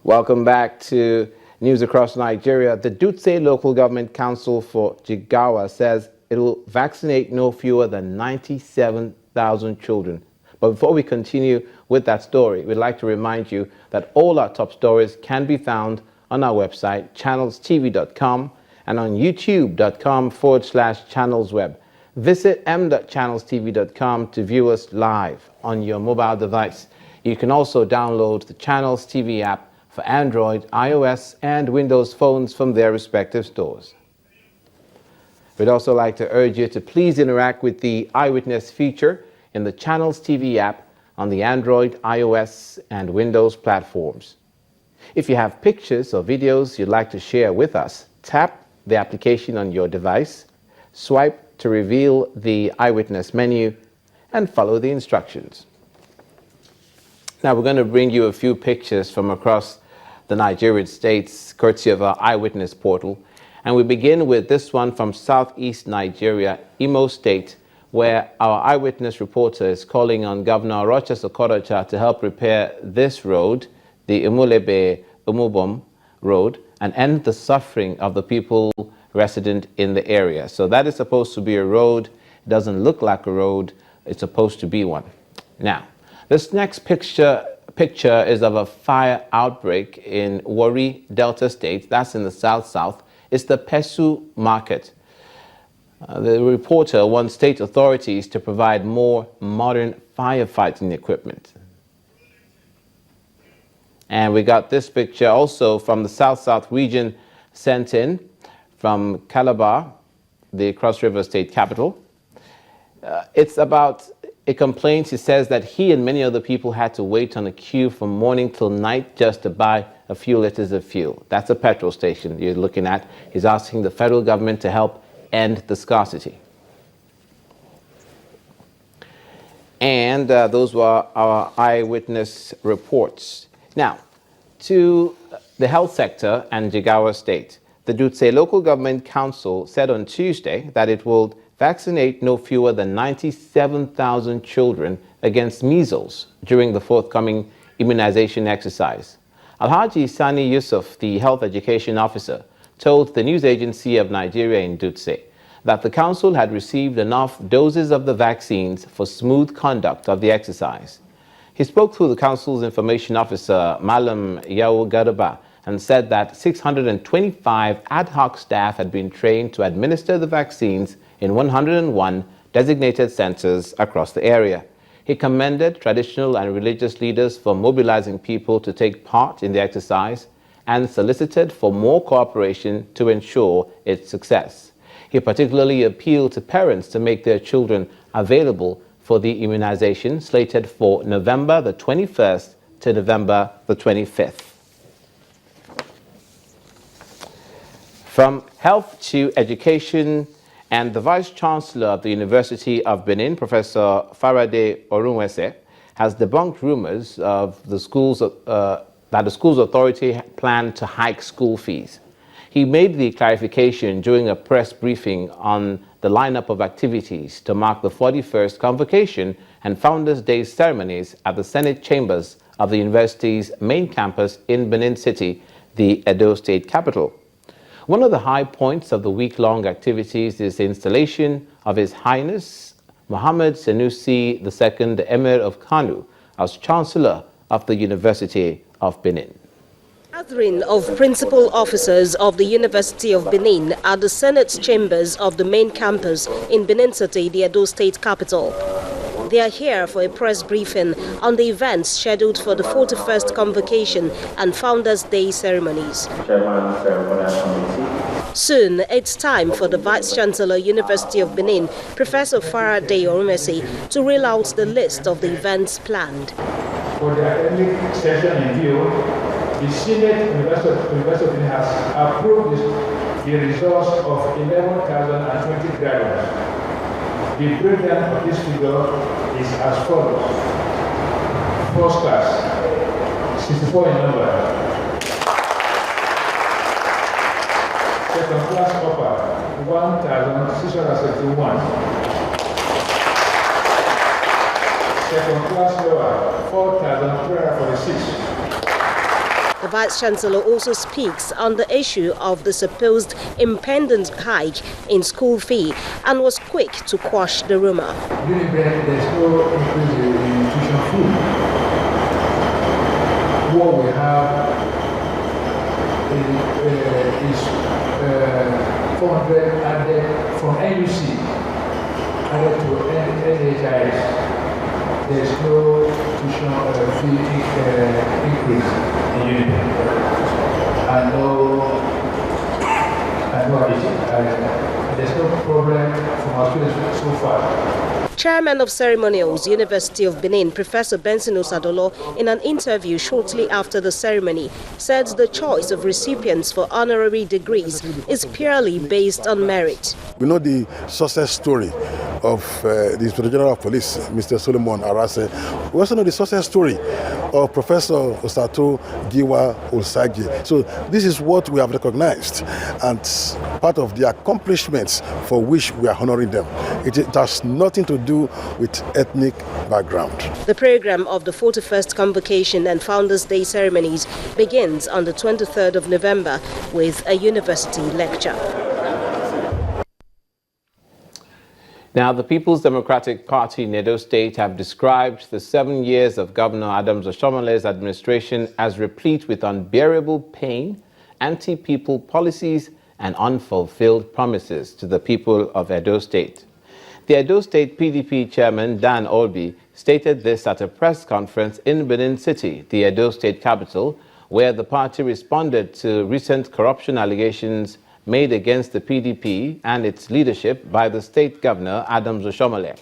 Welcome back to News Across Nigeria. The Dutse Local Government Council for Jigawa says it will vaccinate no fewer than 97,000 children. But before we continue with that story, we'd like to remind you that all our top stories can be found on our website, channelstv.com, and on youtube.com/channelsweb. Visit m.channelstv.com to view us live on your mobile device. You can also download the Channels TV app for Android, iOS, and Windows phones from their respective stores. We'd also like to urge you to please interact with the Eyewitness feature in the Channels TV app on the Android, iOS, and Windows platforms. If you have pictures or videos you'd like to share with us, tap the application on your device, swipe to reveal the Eyewitness menu, and follow the instructions. Now we're going to bring you a few pictures from across the Nigerian states, courtesy of our Eyewitness portal. And we begin with this one from southeast Nigeria, Imo State, where our Eyewitness reporter is calling on Governor Rochester Okorocha to help repair this road, the Umulebe-Umubom Road, and end the suffering of the people resident in the area. So that is supposed to be a road. It doesn't look like a road. It's supposed to be one. Now, this next picture is of a fire outbreak in Warri, Delta State. That's in the south-south. It's the Pesu Market. The reporter wants state authorities to provide more modern firefighting equipment. And we got this picture also from the south-south region sent in from Calabar, the Cross River State capital. It's about a complaint. He says that he and many other people had to wait on a queue from morning till night just to buy a few liters of fuel. That's a petrol station you're looking at. He's asking the federal government to help end the scarcity. And those were our Eyewitness reports. Now, to the health sector and Jigawa State. The Dutse Local Government Council said on Tuesday that it will vaccinate no fewer than 97,000 children against measles during the forthcoming immunization exercise. Alhaji Sani Yusuf, the health education officer, told the news agency of Nigeria in Dutse that the council had received enough doses of the vaccines for smooth conduct of the exercise. He spoke through the council's information officer, Malam Yao Gadaba, and said that 625 ad hoc staff had been trained to administer the vaccines in 101 designated centers across the area. He commended traditional and religious leaders for mobilizing people to take part in the exercise and solicited for more cooperation to ensure its success. He particularly appealed to parents to make their children available for the immunization slated for November the 21st to November the 25th. From health to education, and the Vice-Chancellor of the University of Benin, Professor Faraday Orunwese, has debunked rumors of the schools that the school's authority planned to hike school fees. He made the clarification during a press briefing on the lineup of activities to mark the 41st Convocation and Founders' Day ceremonies at the Senate chambers of the university's main campus in Benin City, the Edo State capital. One of the high points of the week-long activities is the installation of His Highness Mohammed Sanusi II, the Emir of Kano, as Chancellor of the University of Benin. Gathering of principal officers of the University of Benin at the Senate chambers of the main campus in Benin City, the Edo State capital. They are here for a press briefing on the events scheduled for the 41st Convocation and Founders' Day ceremonies. Soon, it's time for the Vice-Chancellor, University of Benin, Professor Faraday Orunwese, to reel out the list of the events planned. For the academic session in view, the Senate University of Benin has approved the results of 11,020 graduates. The breakdown of this figure is as follows. First class, 64 in number. Second class upper, 1,671. Second class lower, 4,346. The Vice-Chancellor also speaks on the issue of the supposed impending hike in school fee and was quick to quash the rumor. There's no increase in tuition fee. What we have is 400 added from NUC added to NHIS. There's no tuition fee increase in Union. There's no problem from our students so far. Chairman of Ceremonials, University of Benin, Professor Benson Osadolo, in an interview shortly after the ceremony, said the choice of recipients for honorary degrees is purely based on merit. We know the success story of the Inspector General of Police, Mr. Solomon Arase. We also know the success story of Professor Osato Giwa Osage. So this is what we have recognized and part of the accomplishments for which we are honoring them. It has nothing to do with ethnic background. The program of the 41st Convocation and Founders Day ceremonies begins on the 23rd of November with a university lecture. Now, the People's Democratic Party in Edo State have described the 7 years of Governor Adams Oshomole's administration as replete with unbearable pain, anti-people policies, and unfulfilled promises to the people of Edo State. The Edo State PDP chairman, Dan Olby, stated this at a press conference in Benin City, the Edo State capital, where the party responded to recent corruption allegations made against the PDP and its leadership by the state governor, Adams Oshomole.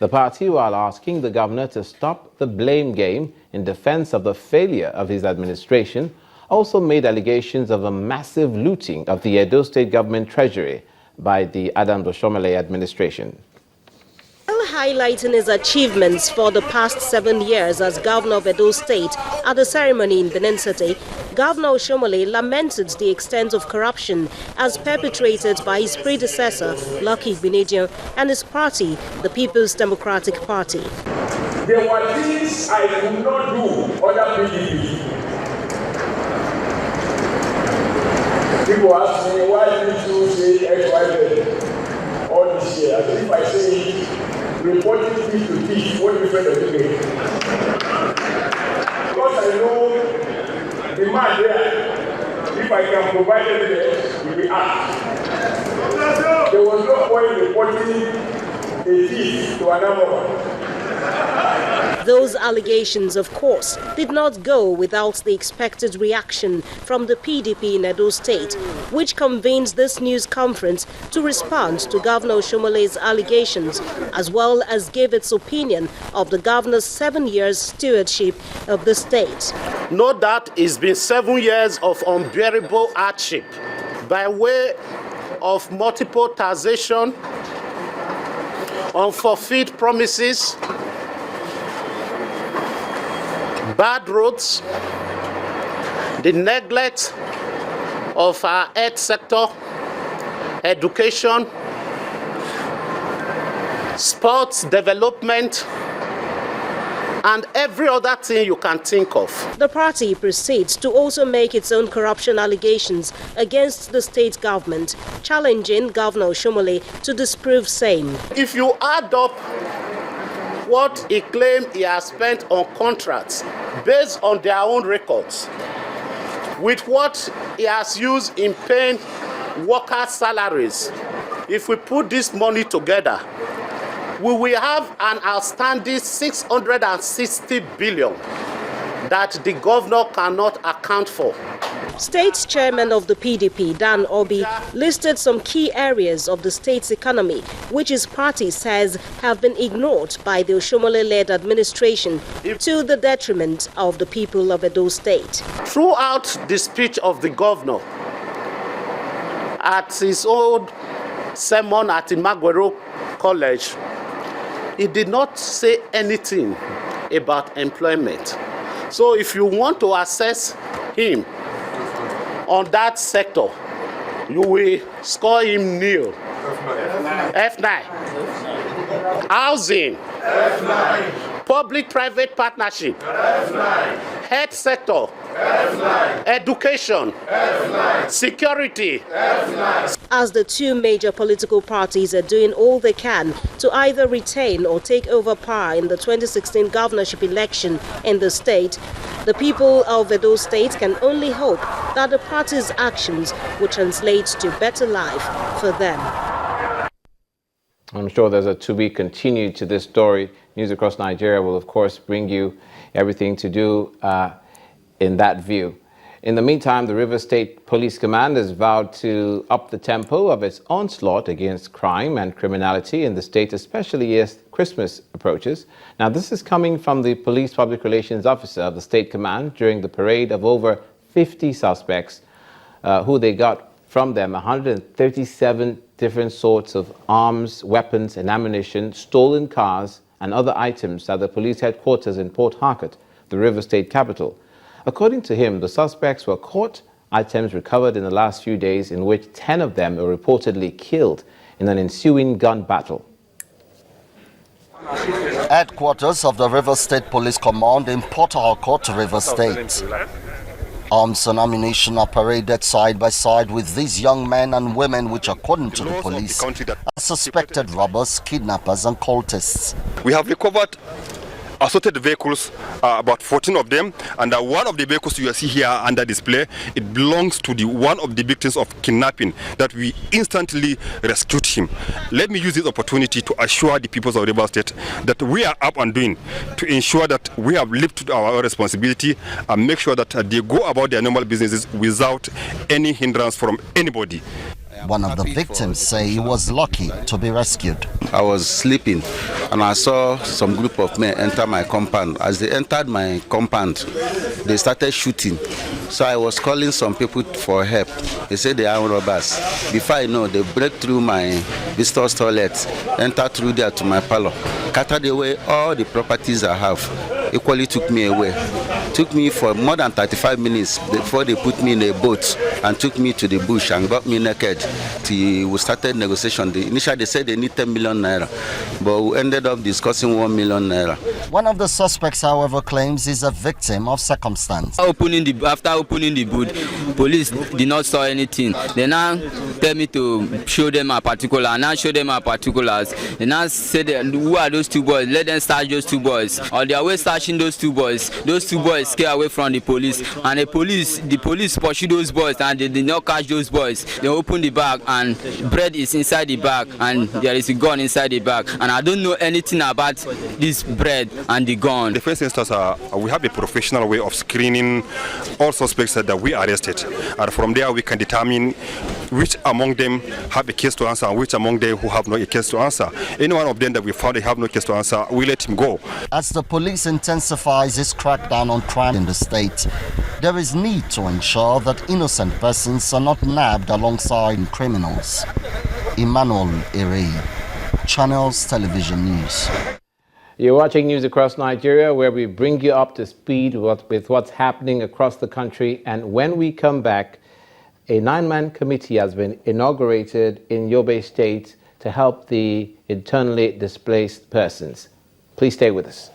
The party, while asking the governor to stop the blame game in defense of the failure of his administration, also made allegations of a massive looting of the Edo State government treasury by the Adams Oshomole administration. Highlighting his achievements for the past 7 years as governor of Edo State at the ceremony in Benin City, Governor Oshomole lamented the extent of corruption as perpetrated by his predecessor, Lucky Benedion, and his party, the People's Democratic Party. There were things I could not do under PDP. People ask me, why did you say XYZ all this year? As if I say, reporting thief to thief, what difference does it make? Because I know the man there, if I can provide evidence, he will act. There was no point reporting a thief to another one. Those allegations, of course, did not go without the expected reaction from the PDP in Edo State, which convened this news conference to respond to Governor Oshomole's allegations, as well as give its opinion of the governor's 7 years stewardship of the state. Note that it's been 7 years of unbearable hardship by way of multiple taxation, unfulfilled promises, bad roads, the neglect of our health sector, education, sports development, and every other thing you can think of. The party proceeds to also make its own corruption allegations against the state government, challenging Governor Oshomole to disprove same. If you add up what he claimed he has spent on contracts based on their own records, with what he has used in paying workers' salaries, if we put this money together, we will have an outstanding 660 billion that the governor cannot account for. State chairman of the PDP, Dan Obi, listed some key areas of the state's economy, which his party says have been ignored by the Oshomole-led administration to the detriment of the people of Edo State. Throughout the speech of the governor at his old sermon at Imagwero College, he did not say anything about employment. So if you want to assess him on that sector, you will score him nil. F9. Housing. F9. Public-private partnership. F9. Health sector. F9. Education. F9. Security. F9. As the two major political parties are doing all they can to either retain or take over power in the 2016 governorship election in the state, the people of Edo State can only hope that the party's actions will translate to better life for them. I'm sure there's a to be continued to this story. News Across Nigeria will, of course, bring you everything to do in that view. In the meantime, the Rivers State Police Command has vowed to up the tempo of its onslaught against crime and criminality in the state, especially as Christmas approaches. Now, this is coming from the Police Public Relations Officer of the State Command during the parade of over 50 suspects who they got from them 137 different sorts of arms, weapons and ammunition, stolen cars and other items at the police headquarters in Port Harcourt, the River State capital. According to him, the suspects were caught items recovered in the last few days, in which 10 of them were reportedly killed in an ensuing gun battle. Headquarters of the River State Police Command in Port Harcourt, River State. Arms and ammunition are paraded side by side with these young men and women, which, according to the police, are suspected robbers, kidnappers and cultists. We have recovered assorted vehicles, about 14 of them, and one of the vehicles you see here under display, it belongs to one of the victims of kidnapping that we instantly rescued him. Let me use this opportunity to assure the people of River State that we are up and doing to ensure that we have lived to our responsibility and make sure that they go about their normal businesses without any hindrance from anybody. One of the victims say he was lucky to be rescued. I was sleeping and I saw some group of men enter my compound. As they entered my compound, they started shooting. So I was calling some people for help. They said they are robbers. Before I know, they break through my visitor's toilet, enter through there to my parlor, scattered away all the properties I have. Equally took me away. Took me for more than 35 minutes before they put me in a boat and took me to the bush and got me naked. Till we started negotiation. Initially they said they need 10 million naira, but we ended up discussing 1 million naira. One of the suspects, however, claims he's a victim of circumstance. After opening the boot, police did not saw anything. They now tell me to show them a particular, and I show them a particulars. They now said, who are those two boys? Let them search those two boys. On their way searching those two boys scare away from the police, and the police pursue those boys, and they did not catch those boys. They open the bag, and bread is inside the bag, and there is a gun inside the bag, and I don't know anything about this bread and the gun. The first instance, we have a professional way of screening all suspects that we arrested, and from there we can determine which among them have a case to answer and which among them who have no case to answer. Any one of them that we found they have no case to answer, we let him go. As the police intensifies its crackdown on crime in the state, there is need to ensure that innocent persons are not nabbed alongside criminals. Emmanuel Ere, Channels Television News. You're watching News Across Nigeria, where we bring you up to speed with what's happening across the country. And when we come back, a 9-man committee has been inaugurated in Yobe State to help the internally displaced persons. Please stay with us.